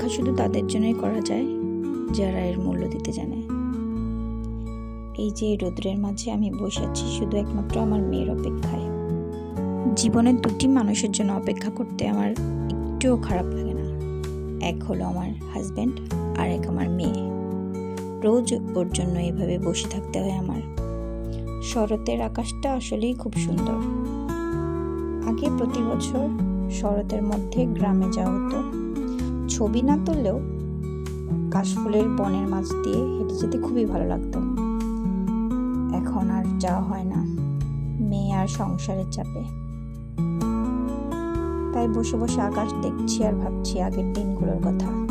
অপেক্ষা শুধু তাদের জন্যই করা যায় যারা এর মূল্য দিতে জানে। এই যে রোদ্রের মাঝে আমি বসে আছি শুধু একমাত্র আমার মেয়ের অপেক্ষায়। জীবনে দুটি মানুষের জন্য অপেক্ষা করতে আমার একটুও খারাপ লাগে না। এক হলো আমার হাজব্যান্ড আর এক আমার মেয়ে। রোজ ওর জন্য এভাবে বসে থাকতে হয় আমার। শরতের আকাশটা আসলেই খুব সুন্দর। আগে প্রতি বছর শরতের মধ্যে গ্রামে যাওয়া হতো। ছবি না তুললেও কাশফুলের বনের মাঝ দিয়ে হেঁটে যেতে খুবই ভালো লাগতো। এখন আর যাওয়া হয় না, মেয়ে আর সংসারের চাপে। তাই বসে বসে আকাশ দেখছি আর ভাবছি আগের দিনগুলোর কথা।